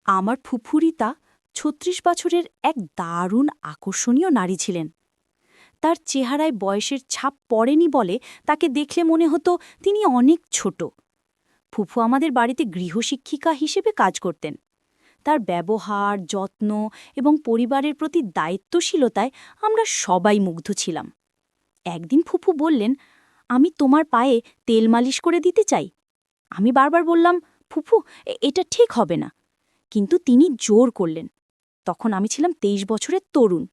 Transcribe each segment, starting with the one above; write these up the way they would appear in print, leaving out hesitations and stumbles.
আমার ফুফুরিতা ৩৬ বছরের এক দারুণ আকর্ষণীয় নারী ছিলেন। তার চেহারায় বয়সের ছাপ পড়েনি বলে তাকে দেখলে মনে হতো তিনি অনেক ছোট। ফুফু আমাদের বাড়িতে গৃহশিক্ষিকা হিসেবে কাজ করতেন। তার ব্যবহার, যত্ন এবং পরিবারের প্রতি দায়িত্বশীলতায় আমরা সবাই মুগ্ধ ছিলাম। একদিন ফুফু বললেন, আমি তোমার পায়ে তেল মালিশ করে দিতে চাই। আমি বারবার বললাম, ফুফু, এটা ঠিক হবে না। কিন্তু তিনি জোর করলেন। তখন আমি ছিলাম ২৩ বছরের তরুণ।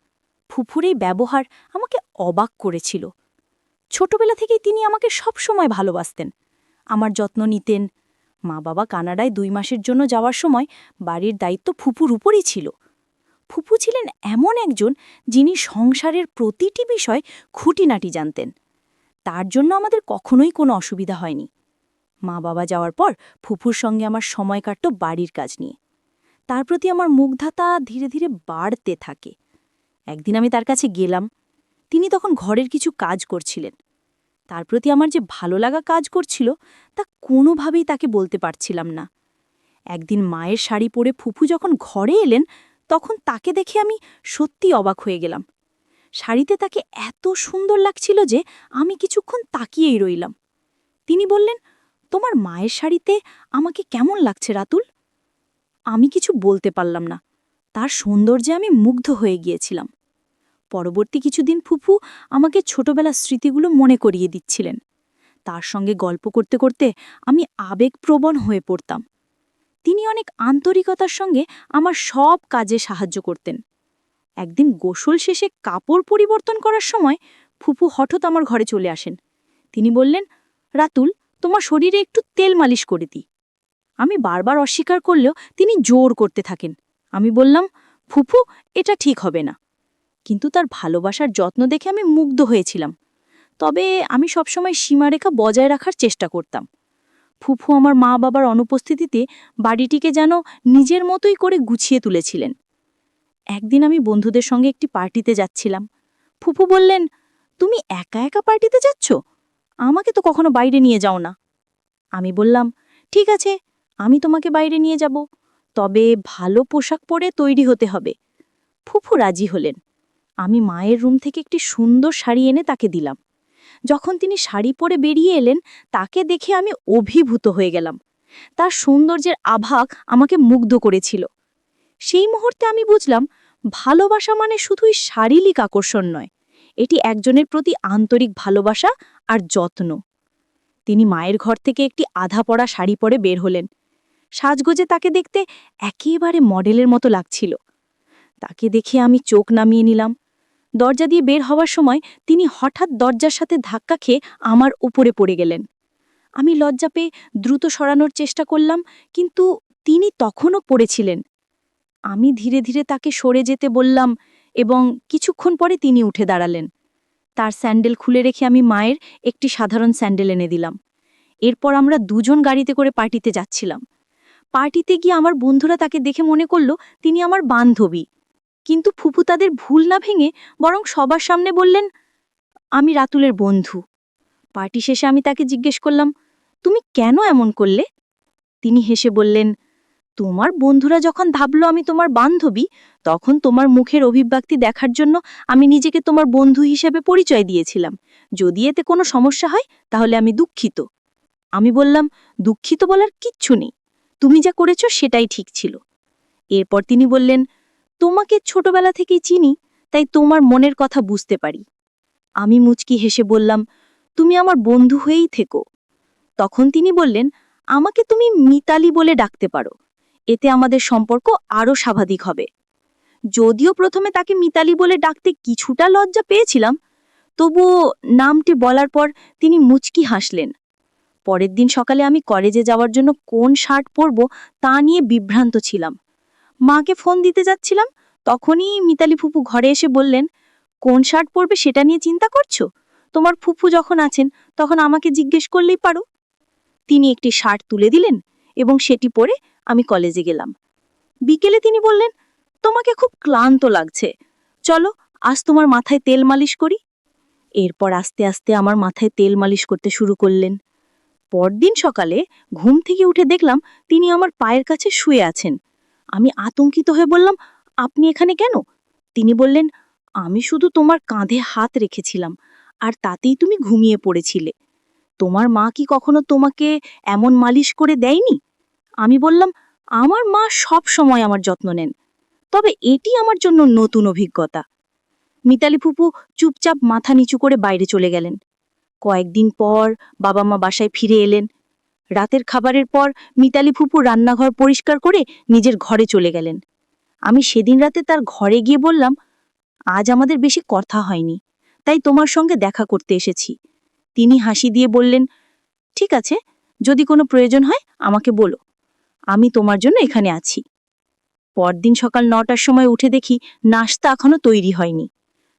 ফুফুর এই ব্যবহার আমাকে অবাক করেছিল। ছোটবেলা থেকেই তিনি আমাকে সবসময় ভালোবাসতেন, আমার যত্ন নিতেন। মা বাবা কানাডায় ২ মাসের জন্য যাওয়ার সময় বাড়ির দায়িত্ব ফুফুর উপরই ছিল। ফুফু ছিলেন এমন একজন যিনি সংসারের প্রতিটি বিষয় খুঁটিনাটি জানতেন। তার জন্য আমাদের কখনোই কোনো অসুবিধা হয়নি। মা বাবা যাওয়ার পর ফুফুর সঙ্গে আমার সময় কাটত বাড়ির কাজ নিয়ে। তার প্রতি আমার মুগ্ধতা ধীরে ধীরে বাড়তে থাকে। একদিন আমি তার কাছে গেলাম। তিনি তখন ঘরের কিছু কাজ করছিলেন। তার প্রতি আমার যে ভালো লাগা কাজ করছিল তা কোনোভাবেই তাকে বলতে পারছিলাম না। একদিন মায়ের শাড়ি পরে ফুফু যখন ঘরে এলেন, তখন তাকে দেখে আমি সত্যি অবাক হয়ে গেলাম। শাড়িতে তাকে এত সুন্দর লাগছিল যে আমি কিছুক্ষণ তাকিয়েই রইলাম। তিনি বললেন, তোমার মায়ের শাড়িতে আমাকে কেমন লাগছে রাতুল? আমি কিছু বলতে পারলাম না। তার সৌন্দর্যে আমি মুগ্ধ হয়ে গিয়েছিলাম। পরবর্তী কিছুদিন ফুফু আমাকে ছোটবেলার স্মৃতিগুলো মনে করিয়ে দিচ্ছিলেন। তার সঙ্গে গল্প করতে করতে আমি আবেগপ্রবণ হয়ে পড়তাম। তিনি অনেক আন্তরিকতার সঙ্গে আমার সব কাজে সাহায্য করতেন। একদিন গোসল শেষে কাপড় পরিবর্তন করার সময় ফুফু হঠাৎ আমার ঘরে চলে আসেন। তিনি বললেন, রাতুল, তোমার শরীরে একটু তেল মালিশ করে দিই। আমি বারবার অস্বীকার করলেও তিনি জোর করতে থাকেন। আমি বললাম, ফুফু, এটা ঠিক হবে না। কিন্তু তার ভালোবাসার যত্ন দেখে আমি মুগ্ধ হয়েছিলাম। তবে আমি সবসময় সীমারেখা বজায় রাখার চেষ্টা করতাম। ফুফু আমার মা বাবার অনুপস্থিতিতে বাড়িটিকে যেন নিজের মতোই করে গুছিয়ে তুলেছিলেন। একদিন আমি বন্ধুদের সঙ্গে একটি পার্টিতে যাচ্ছিলাম। ফুফু বললেন, তুমি একা একা পার্টিতে যাচ্ছ? আমাকে তো কখনো বাইরে নিয়ে যাও না। আমি বললাম, ঠিক আছে, আমি তোমাকে বাইরে নিয়ে যাব, তবে ভালো পোশাক পরে তৈরি হতে হবে। ফুফু রাজি হলেন। আমি মায়ের রুম থেকে একটি সুন্দর শাড়ি এনে তাকে দিলাম। যখন তিনি শাড়ি পরে বেরিয়ে এলেন, তাকে দেখে আমি অভিভূত হয়ে গেলাম। তার সৌন্দর্যের আভাগ আমাকে মুগ্ধ করেছিল। সেই মুহূর্তে আমি বুঝলাম, ভালোবাসা মানে শুধুই শারীরিক আকর্ষণ নয়, এটি একজনের প্রতি আন্তরিক ভালোবাসা আর যত্ন। তিনি মায়ের ঘর থেকে একটি আধা পরা শাড়ি পরে বের হলেন। সাজগোজে তাকে দেখতে একেবারে মডেলের মতো লাগছিল। তাকে দেখে আমি চোখ নামিয়ে নিলাম। দরজা দিয়ে বের হওয়ার সময় তিনি হঠাৎ দরজার সাথে ধাক্কা খেয়ে আমার উপরে পড়ে গেলেন। আমি লজ্জা পেয়ে দ্রুত সরানোর চেষ্টা করলাম, কিন্তু তিনি তখনও পড়েছিলেন। আমি ধীরে ধীরে তাকে সরে যেতে বললাম এবং কিছুক্ষণ পরে তিনি উঠে দাঁড়ালেন। তার স্যান্ডেল খুলে রেখে আমি মায়ের একটি সাধারণ স্যান্ডেল এনে দিলাম। এরপর আমরা দুজন গাড়িতে করে পার্টিতে যাচ্ছিলাম। পার্টিতে গিয়ে আমার বন্ধুরা তাকে দেখে মনে করল তিনি আমার বান্ধবী। কিন্তু ফুফু তাদের ভুল না ভেঙে বরং সবার সামনে বললেন, আমি রাতুলের বন্ধু। পার্টি শেষে আমি তাকে জিজ্ঞেস করলাম, তুমি কেন এমন করলে? তিনি হেসে বললেন, তোমার বন্ধুরা যখন ভাবল আমি তোমার বান্ধবী, তখন তোমার মুখের অভিব্যক্তি দেখার জন্য আমি নিজেকে তোমার বন্ধু হিসেবে পরিচয় দিয়েছিলাম। যদি এতে কোনো সমস্যা হয় তাহলে আমি দুঃখিত। আমি বললাম, দুঃখিত বলার কিচ্ছু নেই, তুমি যা করেছ সেটাই ঠিক ছিল। এরপর তিনি বললেন, তোমাকে ছোটবেলা থেকেই চিনি, তাই তোমার মনের কথা বুঝতে পারি। আমি মুচকি হেসে বললাম, তুমি আমার বন্ধু হয়েই থেকো। তখন তিনি বললেন, আমাকে তুমি মিতালি বলে ডাকতে পারো, এতে আমাদের সম্পর্ক আরও স্বাভাবিক হবে। যদিও প্রথমে তাকে মিতালি বলে ডাকতে কিছুটা লজ্জা পেয়েছিলাম, তবুও নামটি বলার পর তিনি মুচকি হাসলেন। পরের দিন সকালে আমি কলেজে যাওয়ার জন্য কোন শার্ট পরব তা নিয়ে বিভ্রান্ত ছিলাম। মাকে ফোন দিতে যাচ্ছিলাম, তখনই মিতালি ফুপু ঘরে এসে বললেন, কোন শার্ট পরবে সেটা নিয়ে চিন্তা করছো? তোমার ফুফু যখন আছেন তখন আমাকে জিজ্ঞেস করলেই পারো। তিনি একটি শার্ট তুলে দিলেন এবং সেটি পরে আমি কলেজে গেলাম। বিকেলে তিনি বললেন, তোমাকে খুব ক্লান্ত লাগছে, চলো আজ তোমার মাথায় তেল মালিশ করি। এরপর আস্তে আস্তে আমার মাথায় তেল মালিশ করতে শুরু করলেন। পরদিন সকালে ঘুম থেকে উঠে দেখলাম তিনি আমার পায়ের কাছে শুয়ে আছেন। আমি আতঙ্কিত হয়ে বললাম, আপনি এখানে কেন? তিনি বললেন, আমি শুধু তোমার কাঁধে হাত রেখেছিলাম, আর তাতেই তুমি ঘুমিয়ে পড়েছিলে। তোমার মা কি কখনো তোমাকে এমন মালিশ করে দেয়নি? আমি বললাম, আমার মা সব সময় আমার যত্ন নেন, তবে এটি আমার জন্য নতুন অভিজ্ঞতা। মিতালি ফুপু চুপচাপ মাথা নিচু করে বাইরে চলে গেলেন। কয়েকদিন পর বাবা মা বাসায় ফিরে এলেন। রাতের খাবারের পর মিতালি ফুপু রান্নাঘর পরিষ্কার করে নিজের ঘরে চলে গেলেন। আমি সেদিন রাতে তার ঘরে গিয়ে বললাম, আজ আমাদের বেশি কথা হয়নি, তাই তোমার সঙ্গে দেখা করতে এসেছি। তিনি হাসি দিয়ে বললেন, ঠিক আছে, যদি কোনো প্রয়োজন হয় আমাকে বলো, আমি তোমার জন্য এখানে আছি। পরদিন সকাল ৯টার সময় উঠে দেখি নাশতা এখনো তৈরি হয়নি।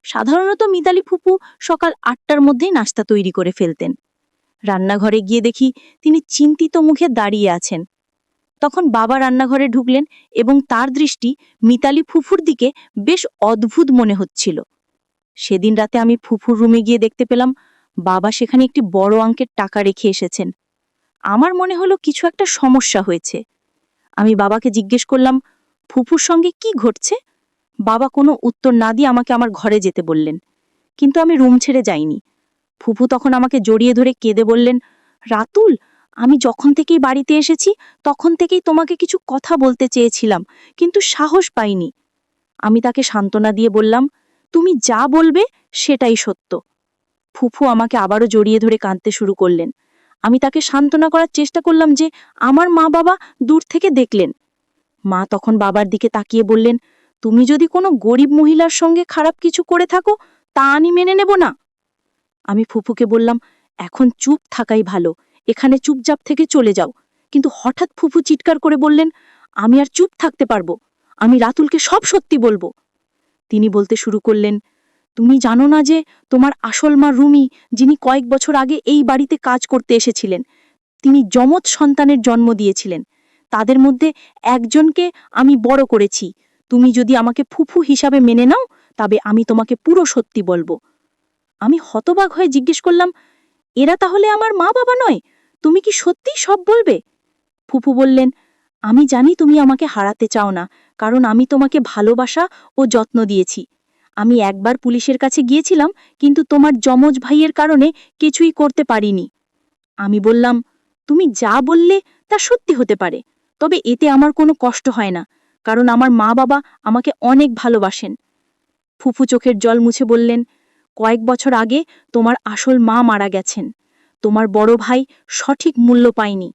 সাধারণত মিতালি ফুপু সকাল ৮টার মধ্যেই নাশতা তৈরি করে ফেলতেন। রান্নাঘরে গিয়ে দেখি তিনি চিন্তিত মুখে দাঁড়িয়ে আছেন। তখন বাবা রান্নাঘরে ঢুকলেন এবং তার দৃষ্টি মিতালি ফুফুর দিকে বেশ অদ্ভুত মনে হচ্ছিল। সেদিন রাতে আমি ফুফুর রুমে গিয়ে দেখতে পেলাম বাবা সেখানে একটি বড় অঙ্কের টাকা রেখে এসেছেন। আমার মনে হলো কিছু একটা সমস্যা হয়েছে। আমি বাবাকে জিজ্ঞেস করলাম, ফুফুর সঙ্গে কি ঘটছে? বাবা কোনো উত্তর না দিয়ে আমাকে আমার ঘরে যেতে বললেন, কিন্তু আমি রুম ছেড়ে যাইনি। ফুফু তখন আমাকে জড়িয়ে ধরে কেঁদে বললেন, রাতুল, আমি যখন থেকেই বাড়িতে এসেছি তখন থেকেই তোমাকে কিছু কথা বলতে চেয়েছিলাম, কিন্তু সাহস পাইনি। আমি তাকে সান্ত্বনা দিয়ে বললাম, তুমি যা বলবে সেটাই সত্য। ফুফু আমাকে আবারও জড়িয়ে ধরে কাঁদতে শুরু করলেন। আমি তাকে সান্ত্বনা করার চেষ্টা করলাম যে আমার মা বাবা দূর থেকে দেখলেন। মা তখন বাবার দিকে তাকিয়ে বললেন, তুমি যদি কোনো গরিব মহিলার সঙ্গে খারাপ কিছু করে থাকো তা আমি মেনে নেব না। আমি ফুফুকে বললাম, এখন চুপ থাকাই ভালো, এখানে চুপচাপ থেকে চলে যাও। কিন্তু হঠাৎ ফুফু চিৎকার করে বললেন, আমি আর চুপ থাকতে পারবো, আমি রাতুলকে সব সত্যি বলবো। তিনি বলতে শুরু করলেন, তুমি জানো না যে তোমার আসল মা রুমি, যিনি কয়েক বছর আগে এই বাড়িতে কাজ করতে এসেছিলেন, তিনি যমজ সন্তানের জন্ম দিয়েছিলেন। তাদের মধ্যে একজনকে আমি বড় করেছি। তুমি যদি আমাকে ফুফু হিসাবে মেনে নাও তবে আমি তোমাকে পুরো সত্যি বলবো। আমি হতবাক হয়ে জিজ্ঞেস করলাম, এরা তাহলে আমার মা বাবা নয়? তুমি কি সত্যিই সব বলবে? ফুফু বললেন, আমি জানি তুমি আমাকে হারাতে চাও না, কারণ আমি তোমাকে ভালোবাসা ও যত্ন দিয়েছি। আমি একবার পুলিশের কাছে গিয়েছিলাম, কিন্তু তোমার যমজ ভাইয়ের কারণে কিছুই করতে পারিনি। আমি বললাম, তুমি যা বললে তা সত্যি হতে পারে, তবে এতে আমার কোনো কষ্ট হয় না, কারণ আমার মা বাবা আমাকে অনেক ভালোবাসেন। ফুফু চোখের জল মুছে বললেন, কয়েক বছর আগে তোমার আসল মা মারা গেছেন। তোমার বড় ভাই সঠিক মূল্য পায়নি।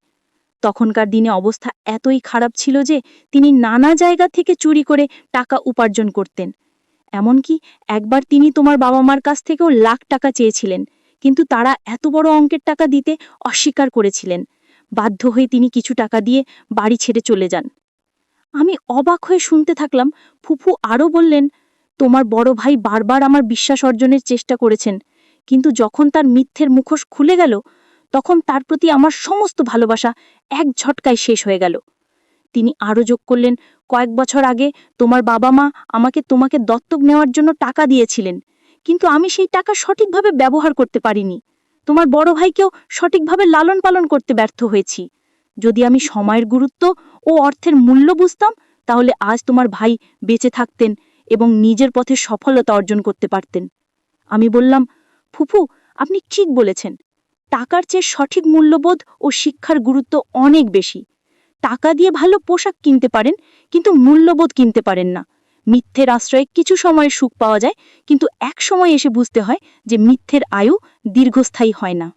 তখনকার দিনে অবস্থা এতই খারাপ ছিল যে তিনি নানা জায়গা থেকে চুরি করে টাকা উপার্জন করতেন। এমনকি একবার তিনি তোমার বাবা মার কাছ থেকেও লাখ টাকা চেয়েছিলেন, কিন্তু তারা এত বড় অঙ্কের টাকা দিতে অস্বীকার করেছিলেন। বাধ্য হয়ে তিনি কিছু টাকা দিয়ে বাড়ি ছেড়ে চলে যান। আমি অবাক হয়ে শুনতে থাকলাম। ফুফু আরও বললেন, তোমার বড় ভাই বারবার আমার বিশ্বাস অর্জনের চেষ্টা করেছেন, কিন্তু যখন তার মিথ্যের মুখোশ খুলে গেল তখন তার প্রতি আমার সমস্ত ভালোবাসা এক ঝটকায় শেষ হয়ে গেল। তিনি আরও যোগ করলেন, কয়েক বছর আগে তোমার বাবা মা আমাকে তোমাকে দত্তক নেওয়ার জন্য টাকা দিয়েছিলেন, কিন্তু আমি সেই টাকা সঠিকভাবে ব্যবহার করতে পারিনি। তোমার বড় ভাইকেও সঠিকভাবে লালন পালন করতে ব্যর্থ হয়েছি। যদি আমি সময়ের গুরুত্ব ও অর্থের মূল্য বুঝতাম তাহলে আজ তোমার ভাই বেঁচে থাকতেন এবং নিজের পথে সফলতা অর্জন করতে পারতেন। আমি বললাম, ফুফু, আপনি ঠিক বলেছেন। টাকার চেয়ে সঠিক মূল্যবোধ ও শিক্ষার গুরুত্ব অনেক বেশি। টাকা দিয়ে ভালো পোশাক কিনতে পারেন, কিন্তু মূল্যবোধ কিনতে পারেন না। মিথ্যের আশ্রয়ে কিছু সময়ের সুখ পাওয়া যায়, কিন্তু এক সময় এসে বুঝতে হয় যে মিথ্যের আয়ু দীর্ঘস্থায়ী হয় না।